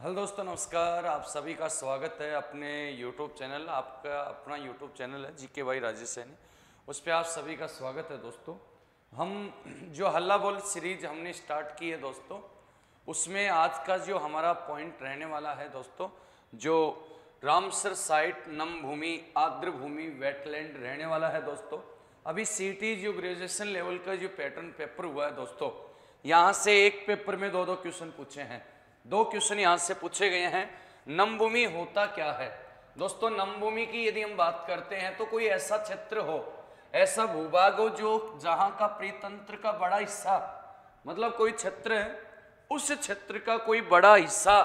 Hello दोस्तों, नमस्कार। आप सभी का स्वागत है अपने YouTube चैनल। आपका अपना YouTube चैनल है जीके भाई राजेश सैनी, उस पर आप सभी का स्वागत है दोस्तों। हम जो हल्ला बोल सीरीज हमने स्टार्ट की है दोस्तों, उसमें आज का जो हमारा पॉइंट रहने वाला है दोस्तों, जो रामसर साइट, नम भूमि, आर्द्र भूमि, वेटलैंड रहने वाला है दोस्तों। अभी सीटी जो ग्रेजुएशन लेवल का जो पैटर्न पेपर हुआ है दोस्तों, यहाँ से एक पेपर में दो क्वेश्चन पूछे हैं। दो क्वेश्चन यहाँ से पूछे गए हैं। नमभूमि होता क्या है दोस्तों? नमभूमि की यदि हम बात करते हैं तो कोई ऐसा क्षेत्र हो, ऐसा भूभाग हो जो जहां का परितंत्र का बड़ा हिस्सा, मतलब कोई क्षेत्र है, उस क्षेत्र का कोई बड़ा हिस्सा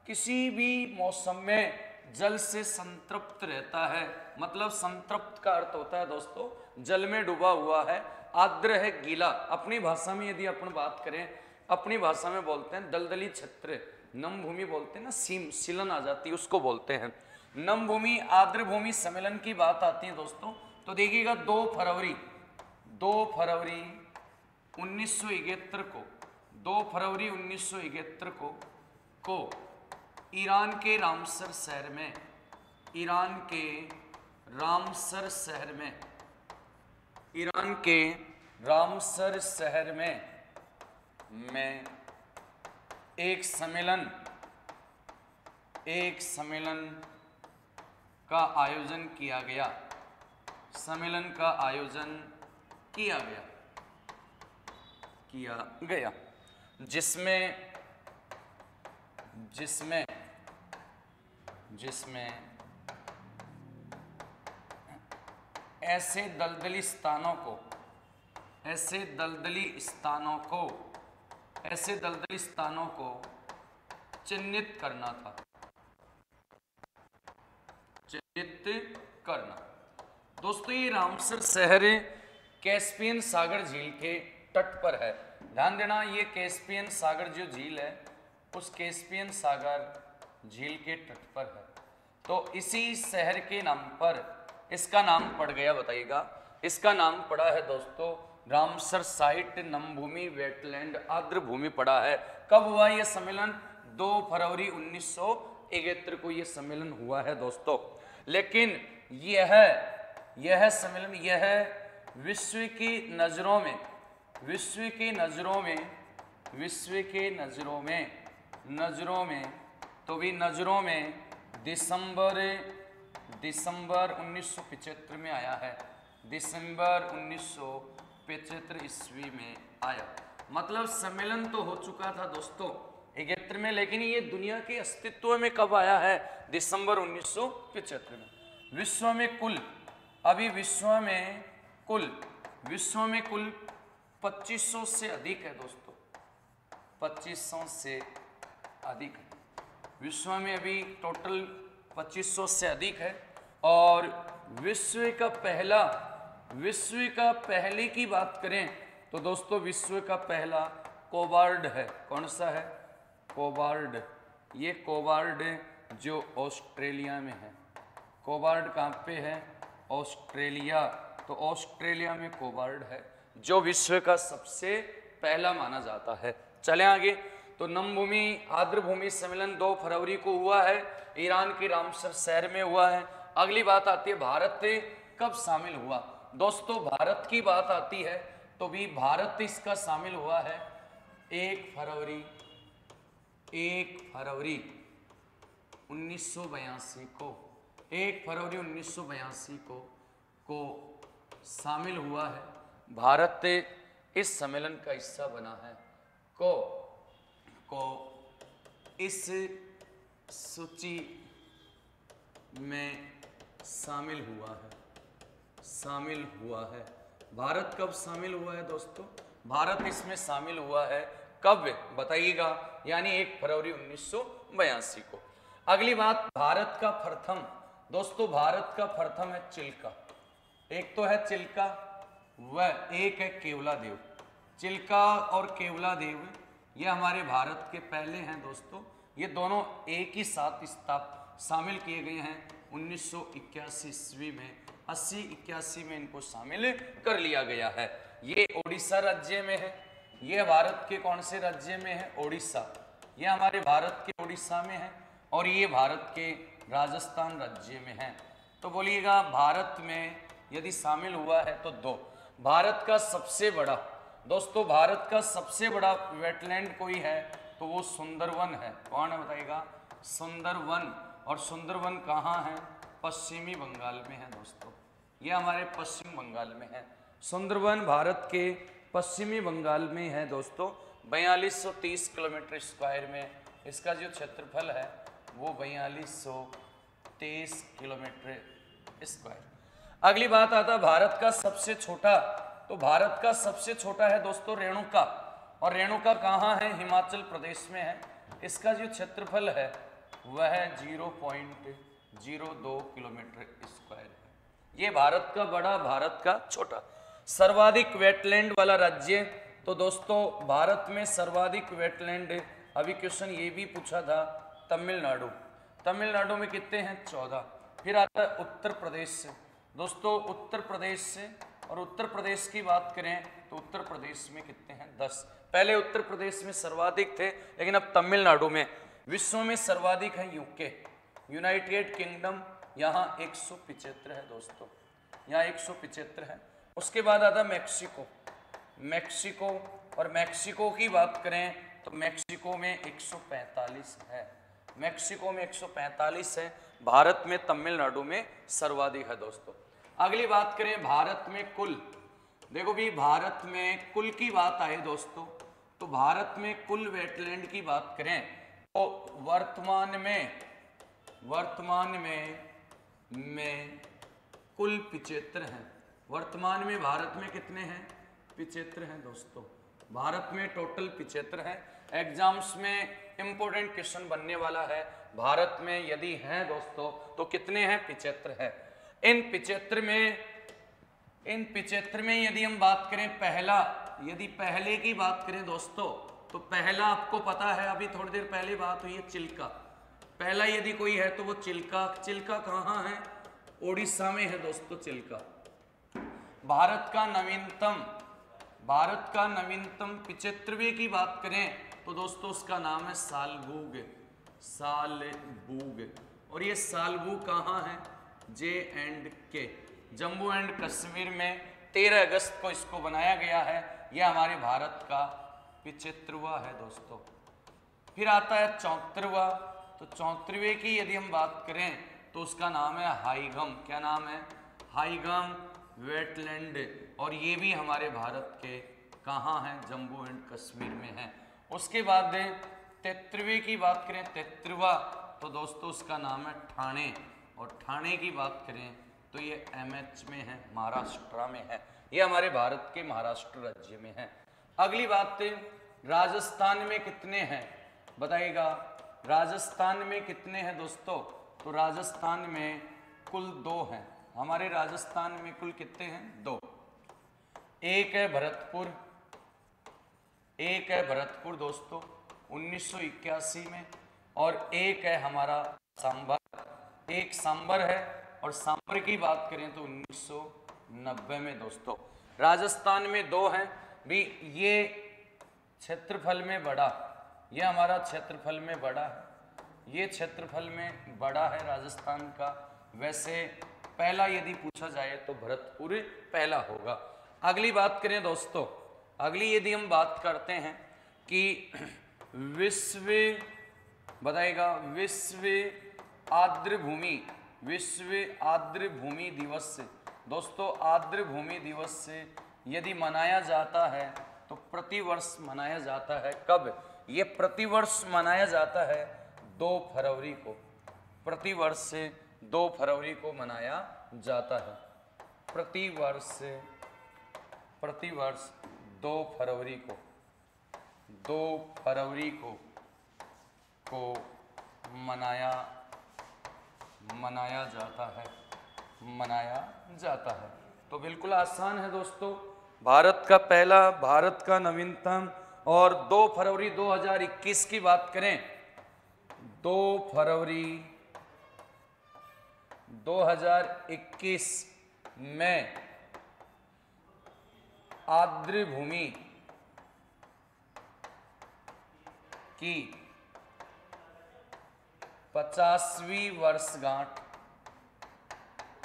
किसी भी मौसम में जल से संतृप्त रहता है। मतलब संतृप्त का अर्थ होता है दोस्तों जल में डूबा हुआ है। आर्द्र है, गीला। अपनी भाषा में यदि अपन बात करें, अपनी भाषा में बोलते हैं दलदली क्षेत्र, नम भूमि बोलते हैं ना, सीलन आ जाती है, उसको बोलते हैं नम भूमि। आर्द्र भूमि सम्मेलन की बात आती है दोस्तों, तो देखिएगा 2 फरवरी 1971 को 2 फरवरी 1971 को ईरान के रामसर शहर में, ईरान के रामसर शहर में, ईरान के रामसर शहर में एक सम्मेलन का आयोजन किया गया। सम्मेलन का आयोजन किया गया जिसमें ऐसे दलदली स्थानों को चिन्हित करना था। दोस्तों ये रामसर शहर कैस्पियन सागर झील के तट पर है। ध्यान देना, ये कैस्पियन सागर जो झील है, उस कैस्पियन सागर झील के तट पर है। तो इसी शहर के नाम पर इसका नाम पड़ गया। बताइएगा, इसका नाम पड़ा है दोस्तों रामसर साइट, नम भूमि, वेटलैंड, आर्द्र भूमि पड़ा है। कब हुआ यह सम्मेलन? 2 फरवरी 1971 को यह सम्मेलन हुआ है दोस्तों। लेकिन यह सम्मेलन, यह विश्व की नजरों में दिसंबर 1975 में आया है। दिसंबर 1975 ईस्वी में आया। मतलब सम्मेलन तो हो चुका था दोस्तों 71 में, लेकिन ये दुनिया के अस्तित्व में कब आया है? दिसंबर 1975 में। विश्व में कुल 2500 से अधिक है दोस्तों, 2500 से अधिक है। विश्व में अभी टोटल 2500 से अधिक है। और विश्व का पहले की बात करें तो दोस्तों विश्व का पहला कोबार्ड है। कौन सा है? कोबार्ड। ये कोबार्ड जो ऑस्ट्रेलिया में है। कोबार्ड कहाँ पे है? ऑस्ट्रेलिया। तो ऑस्ट्रेलिया में कोबार्ड है जो विश्व का सबसे पहला माना जाता है। चलें आगे। तो नम भूमि आर्द्र भूमि सम्मेलन 2 फरवरी को हुआ है, ईरान के रामसर शहर में हुआ है। अगली बात आती है भारत कब शामिल हुआ। दोस्तों भारत की बात आती है तो भी भारत इसका शामिल हुआ है 1 फरवरी 1982 को। 1 फरवरी 1982 को शामिल हुआ है। भारत इस सम्मेलन का हिस्सा बना है। को इस सूची में शामिल हुआ है। भारत कब शामिल हुआ है दोस्तों? भारत इसमें शामिल हुआ है कब? बताइएगा। यानी 1 फरवरी 1982 को। अगली बात, भारत का प्रथम, दोस्तों भारत का प्रथम है चिल्का। एक तो है चिल्का, वह एक है केवलादेव। चिल्का और केवलादेव ये हमारे भारत के पहले हैं दोस्तों। ये दोनों एक ही साथ शामिल किए गए हैं 1981 ईस्वी में। 80-81 में इनको शामिल कर लिया गया है। ये ओडिशा राज्य में है। ये भारत के कौन से राज्य में है? ओडिशा। ये हमारे भारत के उड़ीसा में है और ये भारत के राजस्थान राज्य में है। तो बोलिएगा भारत में यदि शामिल हुआ है तो 2। भारत का सबसे बड़ा, दोस्तों भारत का सबसे बड़ा वेटलैंड कोई है तो वो सुंदरवन है। कौन है बताइएगा? सुंदरवन। और सुंदरवन कहाँ है? पश्चिमी बंगाल में है दोस्तों, ये हमारे पश्चिम बंगाल में है। सुंदरवन भारत के पश्चिमी बंगाल में है दोस्तों। 4230 किलोमीटर स्क्वायर में इसका जो क्षेत्रफल है वो 4223 किलोमीटर स्क्वायर। अगली बात आता भारत का सबसे छोटा, तो भारत का सबसे छोटा है दोस्तों रेणुका, और रेणुका कहाँ है? हिमाचल प्रदेश में है। इसका जो क्षेत्रफल है वह है 0.02 किलोमीटर स्क्वायर है। ये भारत का बड़ा, भारत का छोटा। सर्वाधिक वेटलैंड वाला राज्य, तो दोस्तों भारत में सर्वाधिक वेटलैंड, अभी क्वेश्चन ये भी पूछा था, तमिलनाडु। तमिलनाडु में कितने हैं? 14। फिर आता है उत्तर प्रदेश से, दोस्तों उत्तर प्रदेश से, और उत्तर प्रदेश की बात करें तो उत्तर प्रदेश में कितने हैं? 10। पहले उत्तर प्रदेश में सर्वाधिक थे, लेकिन अब तमिलनाडु में। विश्व में सर्वाधिक है यूके, यूनाइटेड किंगडम, यहाँ 175 है दोस्तों, यहाँ 175 है। उसके बाद आता मैक्सिको, मैक्सिको, और मैक्सिको की बात करें तो मैक्सिको में 145 है, मैक्सिको में 145 है। भारत में तमिलनाडु में सर्वाधिक है दोस्तों। अगली बात करें भारत में कुल, देखो भी भारत में कुल की बात आए दोस्तों, तो भारत में कुल वेटलैंड की बात करें तो वर्तमान में कुल 75 हैं। वर्तमान में भारत में कितने हैं? 75 हैं दोस्तों। भारत में टोटल 75 हैं। एग्जाम्स में इंपॉर्टेंट क्वेश्चन बनने वाला है, भारत में यदि हैं दोस्तों तो कितने हैं? 75 है। इन 75 में यदि हम बात करें पहला, यदि पहले की बात करें दोस्तों तो पहला आपको पता है, अभी थोड़ी देर पहले बात हुई है चिल्का। पहला यदि कोई है तो वो चिल्का। चिल्का कहाँ है? उड़ीसा में है दोस्तों चिल्का। भारत का नवीनतम 75वें की बात करें तो दोस्तों उसका नाम है सालबूग, सालबूग। और ये सालबूग कहाँ है? J&K, जम्मू एंड कश्मीर में 13 अगस्त को इसको बनाया गया है। यह हमारे भारत का 75वां है दोस्तों। फिर आता है 74वां, तो 74वें की यदि हम बात करें तो उसका नाम है हाईगम। क्या नाम है? हाईगम वेटलैंड, और ये भी हमारे भारत के कहाँ हैं? जम्मू एंड कश्मीर में है। उसके बाद 73वें की बात करें, 73वां, तो दोस्तों उसका नाम है ठाणे, और ठाणे की बात करें तो ये MH में है, महाराष्ट्र में है। ये हमारे भारत के महाराष्ट्र राज्य में है। अगली बात, राजस्थान में कितने हैं बताइएगा? राजस्थान में कितने हैं दोस्तों? तो राजस्थान में कुल 2 हैं। हमारे राजस्थान में कुल कितने हैं? 2। एक है भरतपुर, एक है भरतपुर दोस्तों 1981 में, और एक है हमारा सांबर। एक सांबर है, और सांबर की बात करें तो 1990 में दोस्तों। राजस्थान में 2 हैं भी। ये क्षेत्रफल में बड़ा, ये हमारा क्षेत्रफल में बड़ा है, ये क्षेत्रफल में बड़ा है राजस्थान का। वैसे पहला यदि पूछा जाए तो भरतपुर पहला होगा। अगली बात करें दोस्तों, अगली यदि हम बात करते हैं कि विश्व, बताइएगा विश्व आर्द्र भूमि दिवस, दोस्तों आर्द्र भूमि दिवस यदि मनाया जाता है तो प्रतिवर्ष मनाया जाता है। कब? ये प्रतिवर्ष मनाया जाता है 2 फरवरी को, प्रतिवर्ष 2 फरवरी को मनाया जाता है। प्रतिवर्ष 2 फरवरी को, 2 फरवरी को मनाया जाता है। तो बिल्कुल आसान है दोस्तों। भारत का पहला, भारत का नवीनतम, और 2 फरवरी 2021 की बात करें, 2 फरवरी 2021 में आर्द्र भूमि की 50वीं वर्षगांठ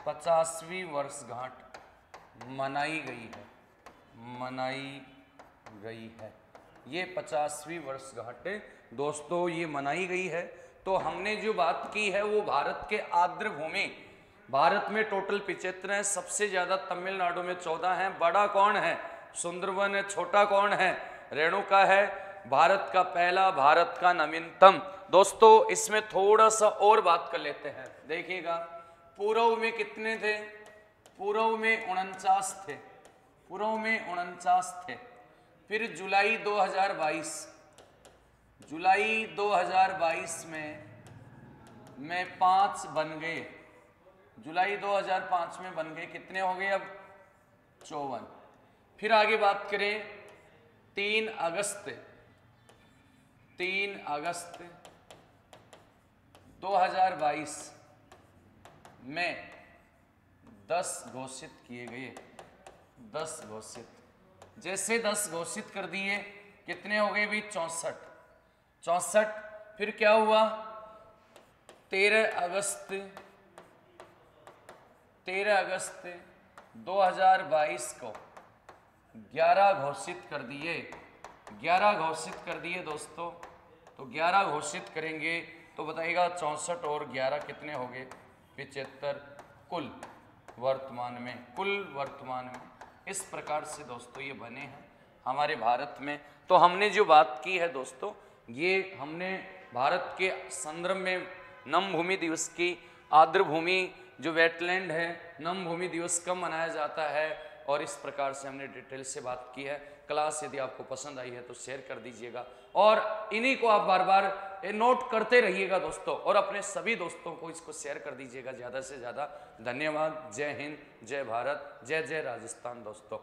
50वीं वर्षगांठ मनाई गई है। ये 50वीं वर्षगांठ दोस्तों ये मनाई गई है। तो हमने जो बात की है वो भारत के आर्द्र भूमि, भारत में टोटल 75 है, सबसे ज्यादा तमिलनाडु में 14 है। बड़ा कौन है? सुंदरवन है। छोटा कौन है? रेणुका है। भारत का पहला, भारत का नवीनतम। दोस्तों इसमें थोड़ा सा और बात कर लेते हैं। देखिएगा पूर्व में कितने थे? पूर्व में 49 थे। पूर्व में 49 थे। फिर जुलाई 2022 में 5 बन गए। जुलाई 2005 में बन गए। कितने हो गए अब? 54। फिर आगे बात करें 3 अगस्त 2022 में 10 घोषित किए गए। 10 घोषित, जैसे 10 घोषित कर दिए कितने हो गए भी? 64। फिर क्या हुआ? 13 अगस्त 2022 को 11 घोषित कर दिए। 11 घोषित कर दिए दोस्तों। तो 11 घोषित करेंगे तो बताइएगा 64 और 11 कितने हो गए? 75 कुल वर्तमान में। इस प्रकार से दोस्तों ये बने हैं हमारे भारत में। तो हमने जो बात की है दोस्तों, ये हमने भारत के संदर्भ में नम भूमि दिवस की, आर्द्र भूमि जो वेटलैंड है, नम भूमि दिवस कब मनाया जाता है, और इस प्रकार से हमने डिटेल से बात की है। क्लास यदि आपको पसंद आई है तो शेयर कर दीजिएगा और इन्हीं को आप बार बार नोट करते रहिएगा दोस्तों, और अपने सभी दोस्तों को इसको शेयर कर दीजिएगा ज़्यादा से ज़्यादा। धन्यवाद। जय हिंद, जय भारत, जय जय राजस्थान दोस्तों।